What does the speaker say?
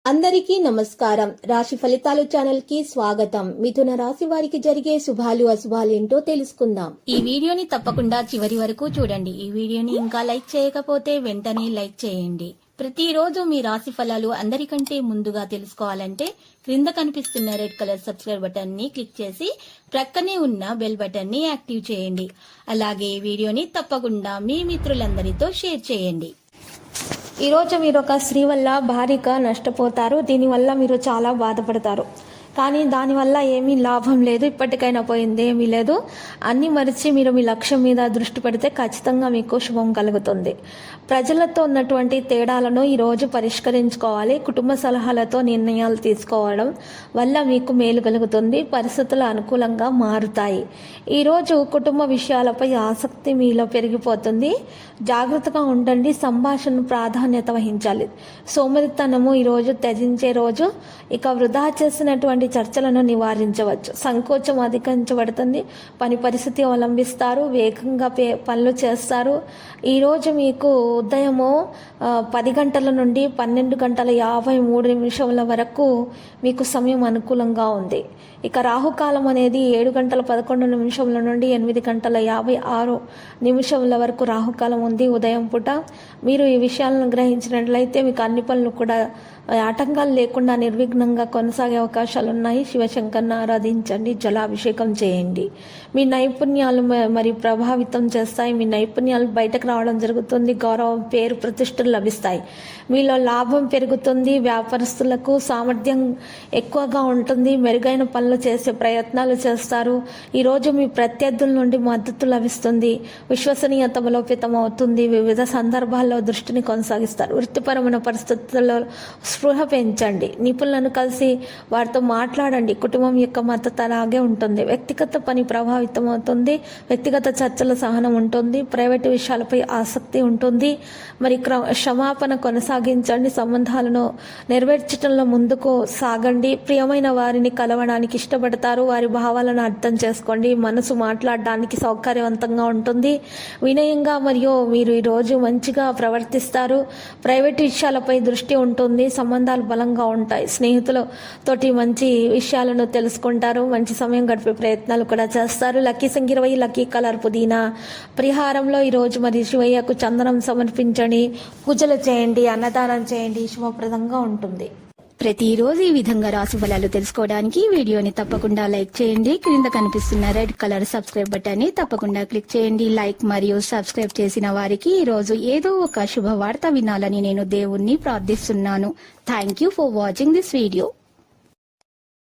అందరికీ నమస్కారం. రాశి ఫలితాలు ఛానల్ కి స్వాగతం. మిథున రాశి వారికి జరిగే శుభాలు అశుభాలు ఏంటో తెలుసుకుందాం. ఈ వీడియోని తప్పకుండా చివరి వరకు చూడండి. ఈ వీడియోని ఇంకా లైక్ చేయకపోతే వెంటనే లైక్ చేయండి. ప్రతిరోజు మీ రాశి ఫలాలు అందరికంటే ముందుగా తెలుసుకోవాలంటే క్రింద కనిపిస్తున్న రెడ్ కలర్ సబ్స్క్రైబ్ బటన్ ని క్లిక్ చేసి ప్రక్కనే ఉన్న బెల్ బటన్ ని యాక్టివ్ చేయండి. అలాగే ఈ వీడియోని తప్పకుండా మీ మిత్రులందరితో షేర్ చేయండి. ఈరోజు మీరు ఒక స్త్రీ వల్ల భారీగా నష్టపోతారు. దీనివల్ల మీరు చాలా బాధపడతారు. కానీ దానివల్ల ఏమీ లాభం లేదు. ఇప్పటికైనా పోయింది ఏమీ లేదు. అన్నీ మరిచి మీరు మీ లక్ష్యం మీద దృష్టి పెడితే ఖచ్చితంగా మీకు శుభం కలుగుతుంది. ప్రజలతో ఉన్నటువంటి తేడాలను ఈరోజు పరిష్కరించుకోవాలి. కుటుంబ సలహాలతో నిర్ణయాలు తీసుకోవడం వల్ల మీకు మేలు కలుగుతుంది. పరిస్థితులు అనుకూలంగా మారుతాయి. ఈరోజు కుటుంబ విషయాలపై ఆసక్తి మీలో పెరిగిపోతుంది. జాగ్రత్తగా ఉండండి. సంభాషణ ప్రాధాన్యత వహించాలి. సోమరితనము ఈరోజు త్యజించే రోజు. ఇక వృధా చేసినటువంటి చర్చలను నివారించవచ్చు. సంకోచం అధిగమించబడుతుంది. పని పరిస్థితి అవలంబిస్తారు. వేగంగా పనులు చేస్తారు. ఈరోజు మీకు ఉదయము 10 గంటల నుండి 12:53 వరకు మీకు సమయం అనుకూలంగా ఉంది. ఇక రాహుకాలం అనేది 7:11 నుండి 8:56 వరకు రాహుకాలం ఉంది ఉదయం పూట. మీరు ఈ విషయాలను గ్రహించినట్లయితే మీకు అన్ని పనులు కూడా ఆటంకాలు లేకుండా నిర్విఘ్నంగా కొనసాగే అవకాశాలు ఉన్నాయి. శివశంకర్ని ఆరాధించండి. జలాభిషేకం చేయండి. మీ నైపుణ్యాలు మరి ప్రభావితం చేస్తాయి. మీ నైపుణ్యాలు బయటకు రావడం జరుగుతుంది. గౌరవం, పేరు, ప్రతిష్టలు లభిస్తాయి. మీలో లాభం పెరుగుతుంది. వ్యాపారస్తులకు సామర్థ్యం ఎక్కువగా ఉంటుంది. మెరుగైన పనులు చేసే ప్రయత్నాలు చేస్తారు. ఈరోజు మీ ప్రత్యర్థుల నుండి మద్దతు లభిస్తుంది. విశ్వసనీయత బలోపేతం అవుతుంది. వివిధ సందర్భాల్లో దృష్టిని కొనసాగిస్తారు. వృత్తిపరమైన పరిస్థితుల్లో స్పృహ పెంచండి. నిపుణులను కలిసి వారితో మాట్లాడండి. కుటుంబం యొక్క మద్దతు అలాగే ఉంటుంది. వ్యక్తిగత పని ప్రభావితం అవుతుంది. వ్యక్తిగత చర్చల సహనం ఉంటుంది. ప్రైవేటు విషయాలపై ఆసక్తి ఉంటుంది. మరి క్షమాపణ కొనసాగించండి. సంబంధాలను నెరవేర్చడంలో ముందుకు సాగండి. ప్రియమైన వారిని కలవడానికి ఇష్టపడతారు. వారి భావాలను అర్థం చేసుకోండి. మనసు మాట్లాడడానికి సౌకర్యవంతంగా ఉంటుంది. వినయంగా మరియు మీరు ఈరోజు మంచిగా ప్రవర్తిస్తారు. ప్రైవేటు విషయాలపై దృష్టి ఉంటుంది. సంబంధాలు బలంగా ఉంటాయి. స్నేహితులతోటి మంచి విషయాలను తెలుసుకుంటారు. మంచి సమయం గడిపే ప్రయత్నాలు కూడా చేస్తారు. లక్కీ సంఖ్య 20, లక్కీ కలర్ పుదీనా. పరిహారంలో ఈరోజు మరి శివయ్యకు చందనం సమర్పించండి. పూజలు చేయండి. అన్నదానం చేయండి. శుభప్రదంగా ఉంటుంది. ప్రతిరోజు ఈ విధంగా రాశి ఫలాలు తెలుసుకోవడానికి వీడియోని తప్పకుండా లైక్ చేయండి. క్రింద కనిపిస్తున్న రెడ్ కలర్ సబ్స్క్రైబ్ బటన్ ని తప్పకుండా క్లిక్ చేయండి. లైక్ మరియు సబ్స్క్రైబ్ చేసిన వారికి ఈ రోజు ఏదో ఒక శుభవార్త వినాలని నేను దేవుణ్ణి ప్రార్థిస్తున్నాను. Thank you for watching this video.